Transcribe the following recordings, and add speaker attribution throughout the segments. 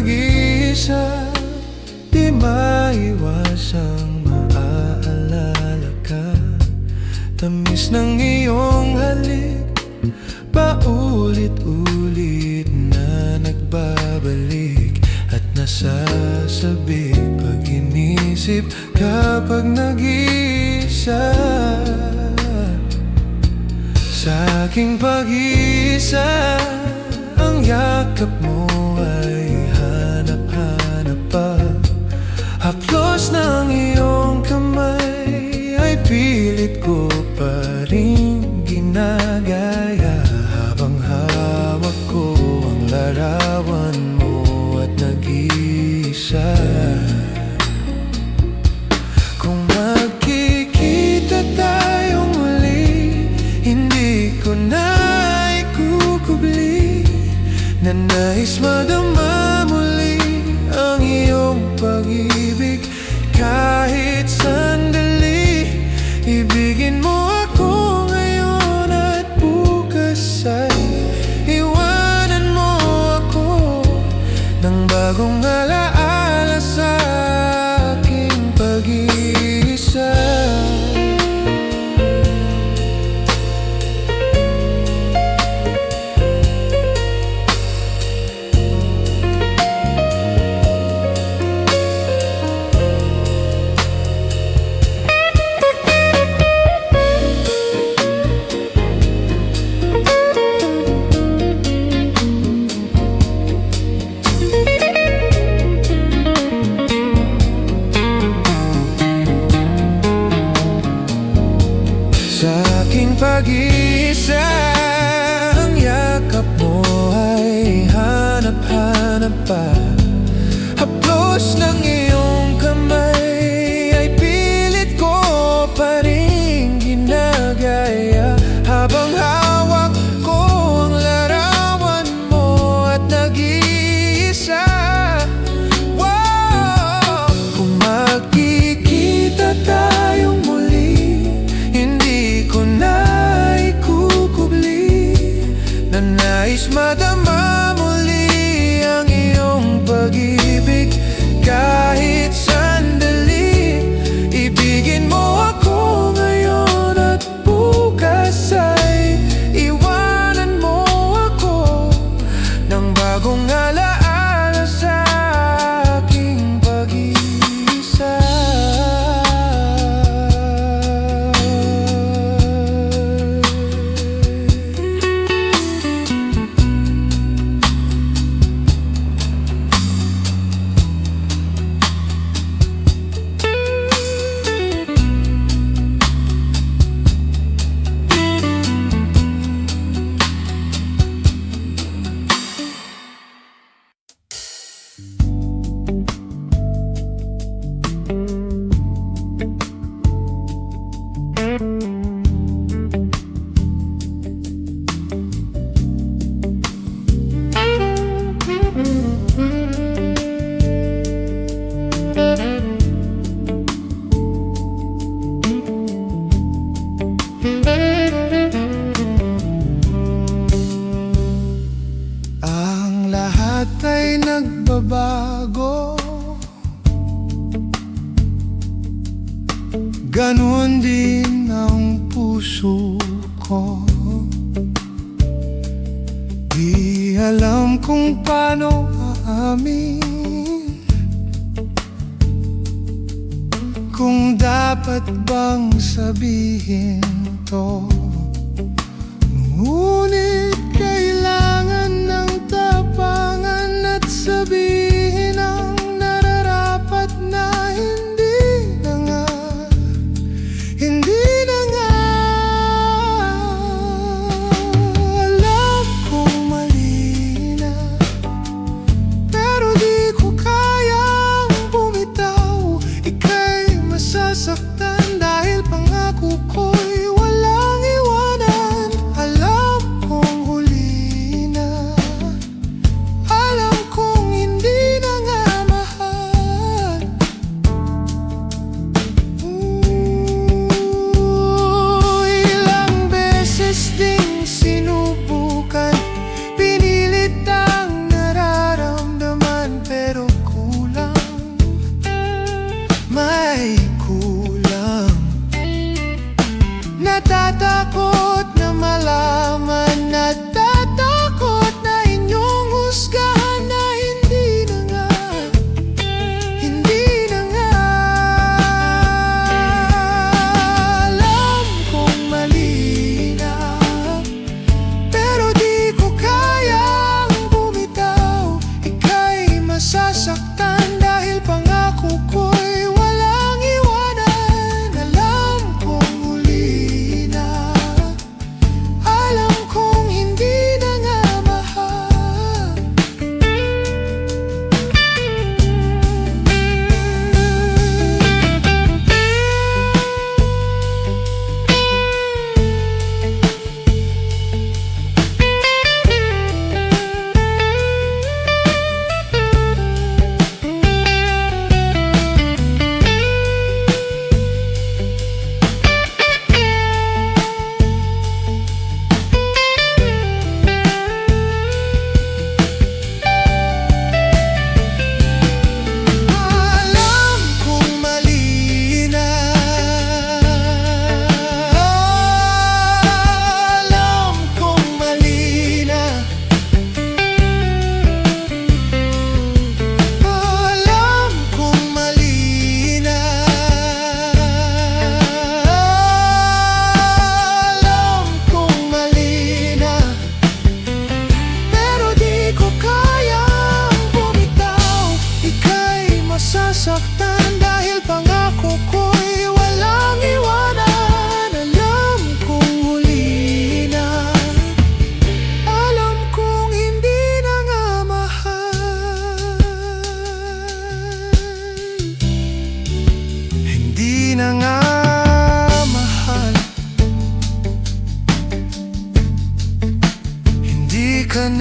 Speaker 1: nag-iisa, di maiwasang maaalala ka. Tamis ng iyong halik, paulit-ulit na nagbabalik at nasasabik pag inisip kapag nag-iisa. Sa aking pag-iisa, ang yakap mo ay hanap-hanap pa. Haplos ng iyong kamay ay pilit ko pa rin ginagaya, habang hawak ko ang larawan mo at nag-iisa. Kung magkikita tayong muli, hindi ko na ikukubli na nais madama muli ang iyong pag-ibig. Kahit sandali, ibigin mo ako ngayon at bukas ay iwanan mo ako ng bagong alaala sa aking pag-iisa. Sa aking pag-iisa, ang yakap mo ay hanap-hanap pa. Haplos ng iyong kamay ay pilit ko pa rin ginagaya, habang hawak ko ang larawan mo at nag-iisa. Wow! Kung magkikita tayong muli, hindi ko na ikukubli na nais madama muli ang iyong pag-ibig. Kahit sandali, ibigin mo ako ngayon at bukas ay iwanan mo ako ng bagong alaala sa aking pag-iisa. Ang lahat ay nagbabago, ganon din ang puso ko. Di alam kung paano aamin, kung dapat bang sabihin to. Ngunit kailangan ng tapangan at sabihin ang nararapat na hindi na nga, hindi na nga. Alam kong mali na, pero di ko kayang bumitaw. Ika'y masasaktan dahil pangako ko'y walang iwanan. Alam kong huli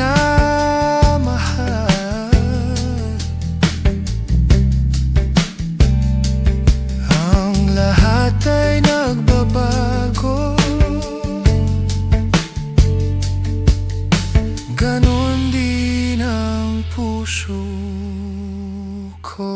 Speaker 1: minamahal. Ang lahat ay nagbabago, ganon din ang puso ko.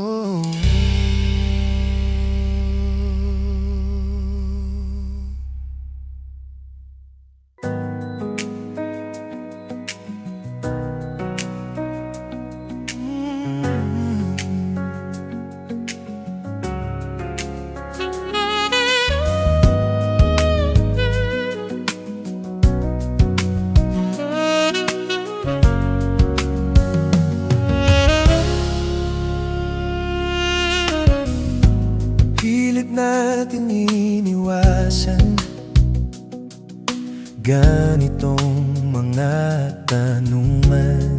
Speaker 1: Pilit natin iniwasan ganitong mga tanungan,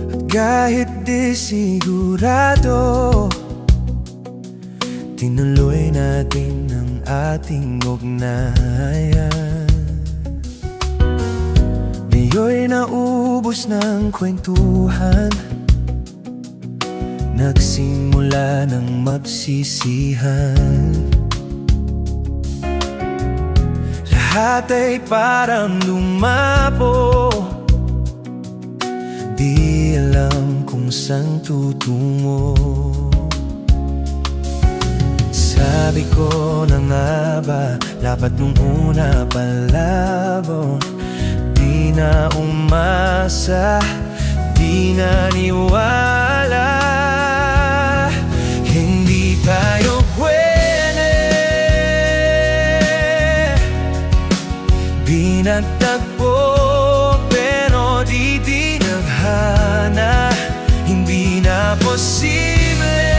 Speaker 1: at kahit di sigurado, tinuloy natin ang ating ugnayan. Ngayon naubos ng kwentuhan, nagsimula ng magsisihan. Lahat ay parang lumabo, di alam kung saan tutungo. Sabi ko na nga ba, dapat nung una palabon, di na umasa, di naniwala. Hindi tayo pwede, di nagtagpo pero di naghana. Hindi na posible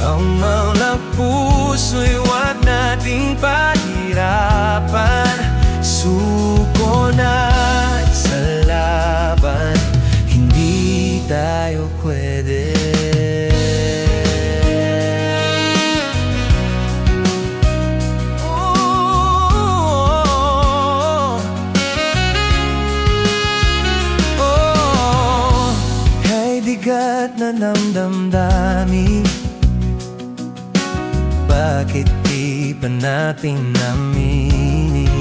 Speaker 1: ang mga puso'y wag nating pahirapan. Suko na sa laban, hindi tayo pwede. Hey, bigat na damdamin, bakit di pa natin naminin?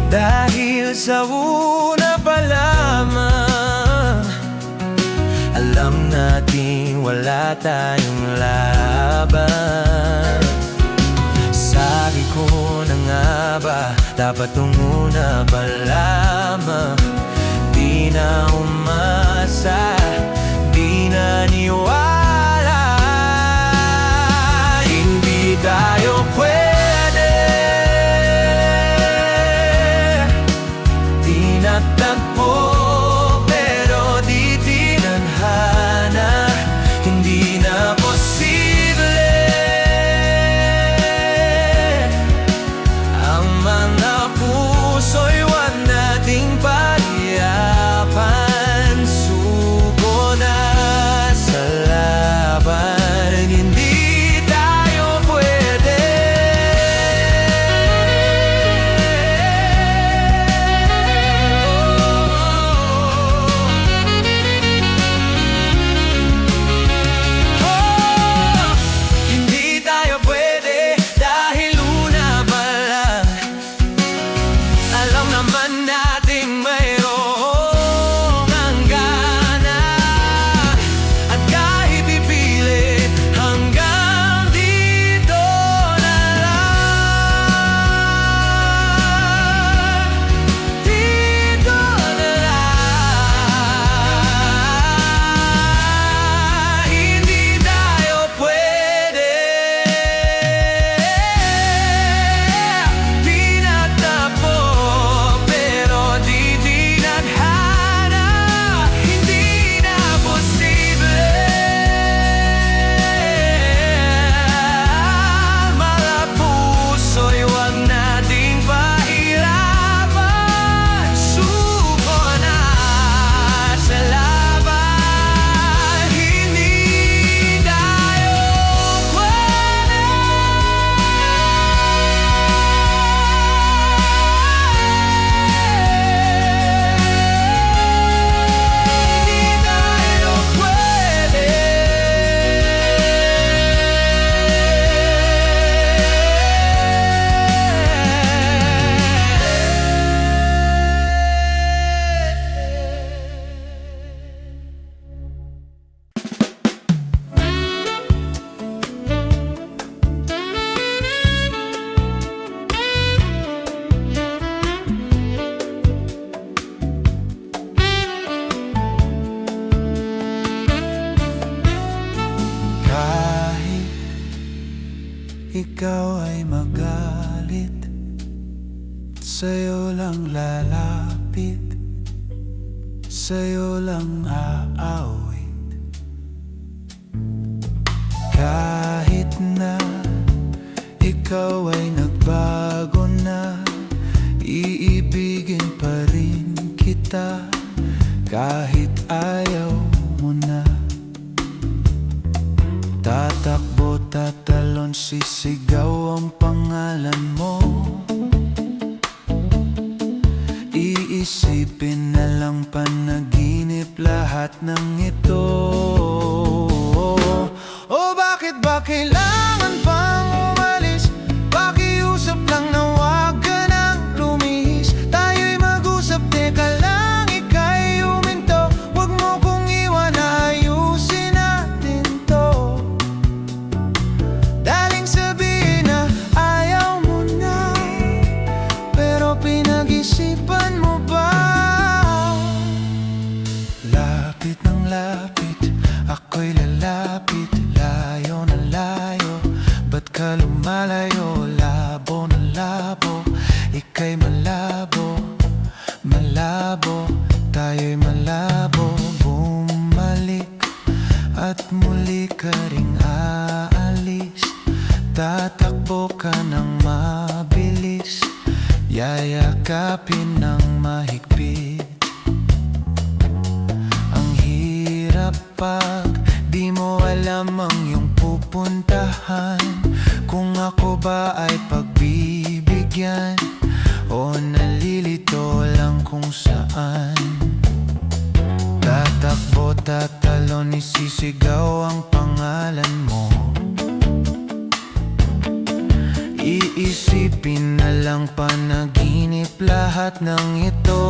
Speaker 1: Dahil sa una pa lamang, alam natin wala tayong laban. Sabi ko na nga ba, dapat nung una pa lamang, di na umasa, di naniwala. Hindi tayo pwede, di natagpo pero di tinadhana. Hindi na posible ang mga puso'y wag nating pahirapan. Suko na sa
Speaker 2: ay magalit, sa'yo lang lalapit, sa'yo lang aawit. Kahit na ikaw ay nagbago na, iibigin pa rin kita kahit ayaw mo na. Tatakbo, tatalon, sisigaw ang pangalan mo. Iisipin na lang panaginip lahat ng ito. Oh, bakit ba kailangan pang umalis? Pakiusap lang na wag ka nang lumihis. Tayo'y mag-usap, teka lang, ika'y huminto. Wag mo kong iwan, ayusin natin to. Daling sabihin na ayaw mo na, pero pinag-isipan mo ba? Lapit ng lapit, ako'y lalapit. Layo na layo, ba't ka lumalayo? Labo na labo, ika'y malabo. Malabo, tayo'y malabo. Bumalik at muli ka ring aalis. Tatakbo ka ng mabilis, yayakapin ng mahigpit. Ang hirap pag di mo alam ang iyong pupuntahan, kung ako ba ay pagbibigyan o nalilito lang kung saan. Tatakbo, tatalon, isisigaw ang pangalan mo. Iisipin na lang panaginip lahat ng ito.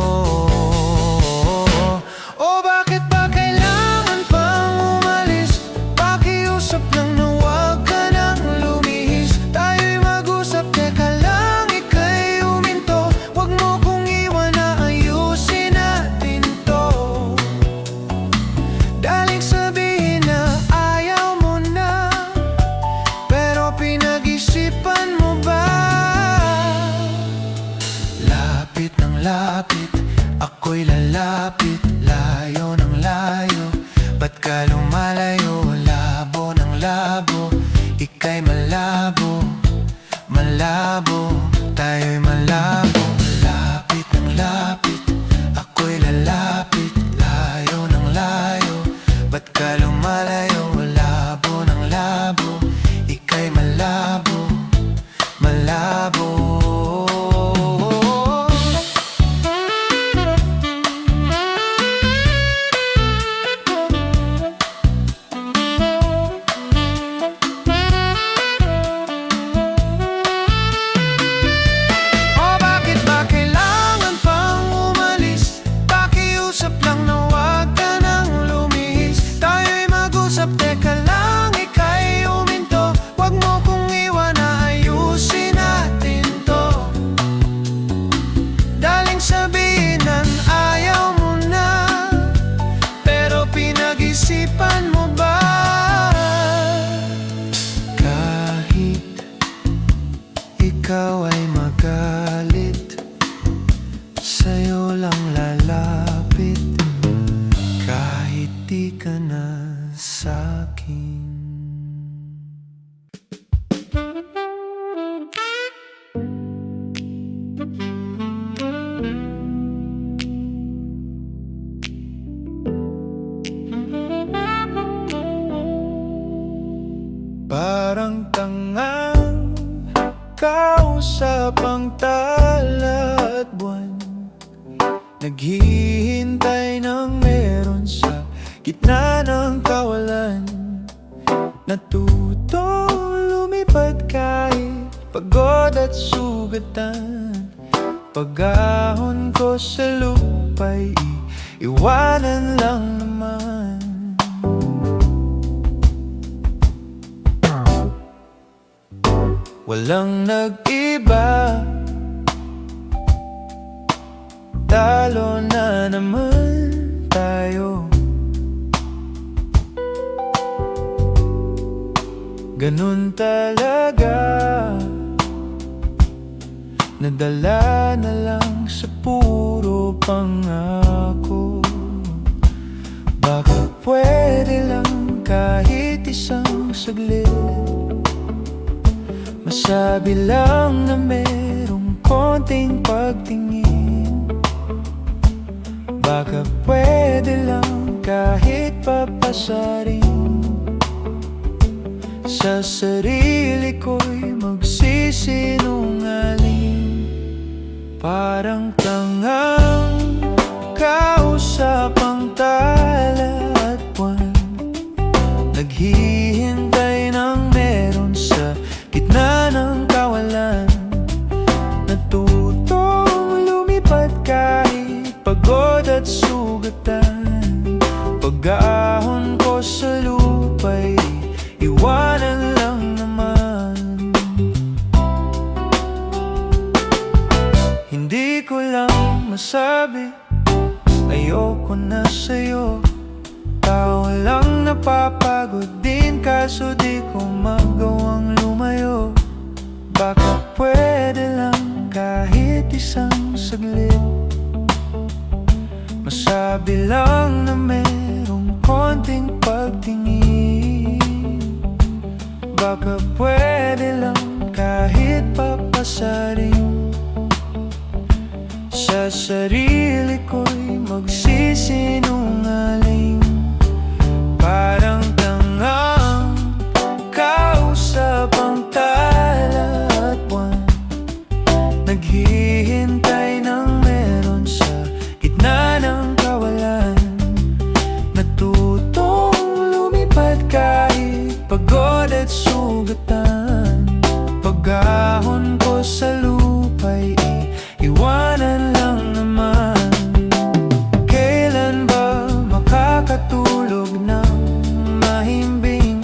Speaker 2: Oh, bakit ba kailangan pang umalis? Pakiusap lang na wag ka nang lumihis. Tayo'y mag-usap, teka lang, ika'y huminto. Wag mo kong iwan, ayusin natin to. Daling sabihin na ayaw mo na, pero pinag-isipan mo ba? Lapit ng lapit, ako'y lalapit. Layo ng layo, ba't ka lumalayo? Labo ng labo, ika'y malabo. Malabo, tayo'y malabo. Lapit ng lapit, ako'y lalapit. Layo ng layo, ba't ka lumalayo? Labo ng labo, ika'y malabo. Malabo. Teka lang, ika'y huminto. Wag mo kong iwan, ayusin natin to. Daling sabihin ng ayaw mo na, pero pinag-isipan mo ba? Kahit ikaw ay magalit, sa'yo lang lalapit. Kahit di ka na sa'kin. Parang tangang kausap ang tala at buwan, naghihintay ng meron sa gitna ng kawalan. Natuto lumipad kahit pagod at sugatan. Pag-ahon ko sa lupa'y iwanan lang naman. Walang nag-iba, talo na naman tayo. Ganun talaga nadala na lang sa puro pangako. Baka pwede lang kahit isang saglit, masabi lang na merong konting pagtingin. Baka pwede lang kahit papasarin, sa sarili ko'y magsisinungaling. Parang tangang kausap ang tala at buwan, naghihintay ng meron sa gitna ng kawalan. Natutong lumipad kahit pagod at sugatan. Pag-aahon ko sa lupa'y iwanan lang naman. Hindi ko lang masabi, ayoko na sa'yo. Tao lang napapagod din, kaso di ko magawang lumayo. Baka pwede lang kahit isang saglit, masabi lang na merong konting pagtingin. Baka pwede lang kahit papasarin, sa sarili ko'y magsisinungaling. Parang tangang kausap ang tala at buwan, naghihintay ng meron sa gitna ng kawalan. Natutong lumipad kahit pagod at sugatan. Pag-ahon ko sa lupa'y iwanan lang naman. Kailan ba makakatulog ng mahimbing,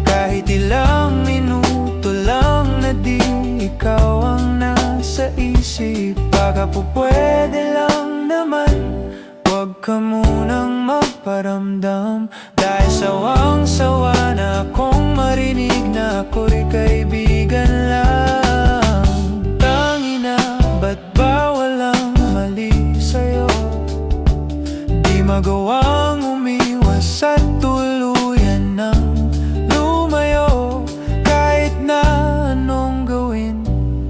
Speaker 2: kahit ilang minuto lang na di ikaw ang nasa isip? Baka po pwede lang naman, huwag ka munang magparamdam, dahil sawang-sawa na akong marinig na ako'y kaibigan lang. Tangina, ba't ba walang mali sa'yo? Di magawang umiwas at tuluyan ng lumayo. Kahit na anong gawin,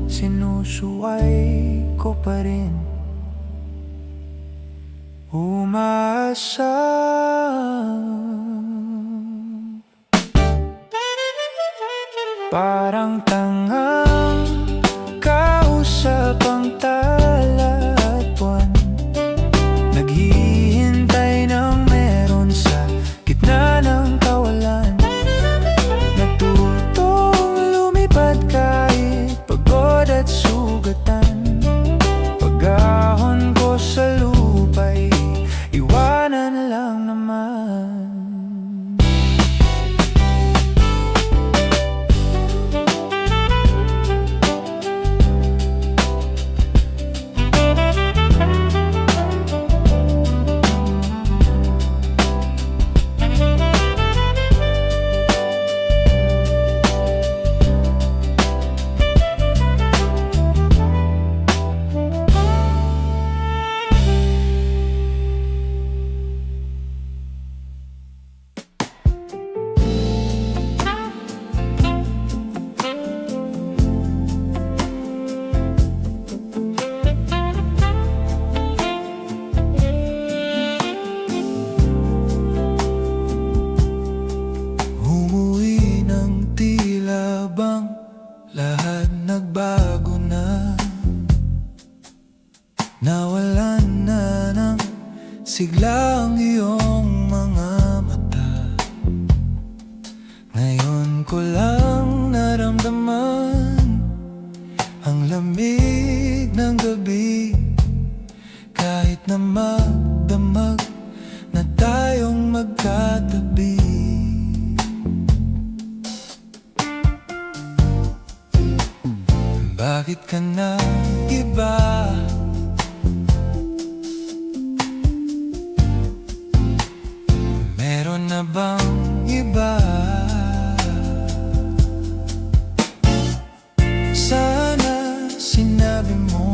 Speaker 2: sinusuway ko pa rin. Umaasa. Parang tangang kausap ang tala at buwan, naghihintay ng meron sa gitna ng kawalan. Natutong lumipad kahit pagod at sugatan. Pag-ahon ko sa lupa'y iwanan lang naman. Lahat nagbago na, nawalan na ng sigla ang iyong mga mata. Ngayon ko lang naramdaman ang lamig ng gabi, kahit na magdamag na tayong magkatabi. Bakit ka nag-iba? Meron na bang iba? Sana sinabi mo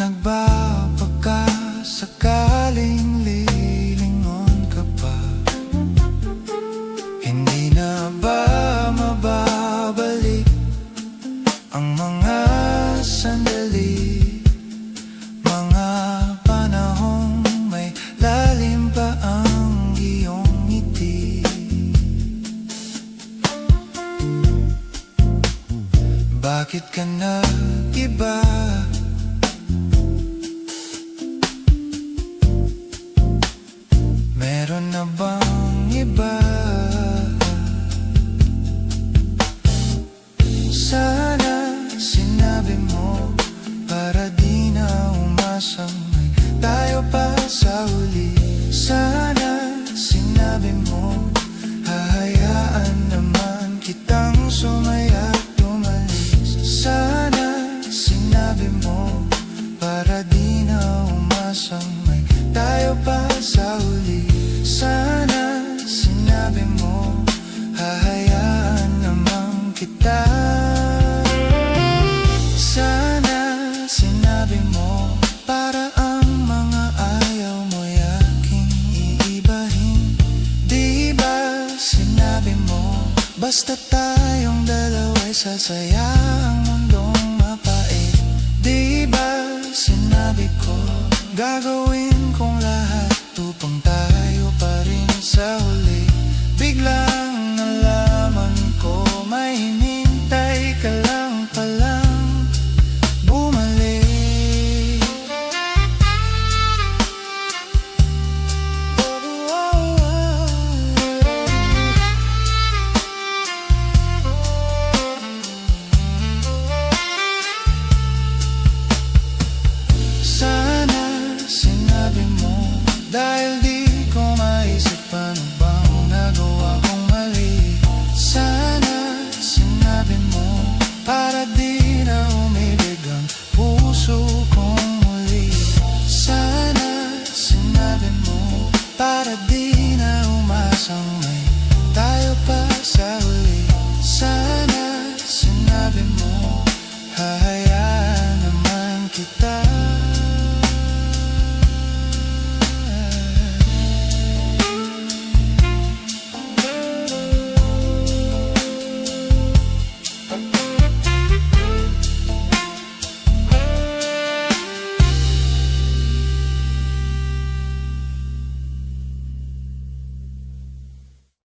Speaker 2: Nagbabagkasakaling lilingon ka pa, hindi na ba mababalik ang mga sandali, mga panahong may lalim pa ang iyong ngiti? Bakit ka nag-iba? Meron na bang iba? Sana sinabi mo para di na umasang may tayo pa sa huli. Sana sinabi mo hahayaan naman kitang sumaya at tumalis. Sana sinabi mo para di na umasang may tayo pa sa huli. Sana sinabi mo hahayaan naman kita. Sana sinabi mo para ang mga ayaw mo'y aking iibahin. Di ba sinabi mo basta tayong dalawa'y sasaya ang mundong mapait? Di ba sinabi ko gagawin kong lahat upang tayo pa rin sa huli? Biglang nalaman ko may hinintay ka lang palang bumalik. Sana sinabi mo dahil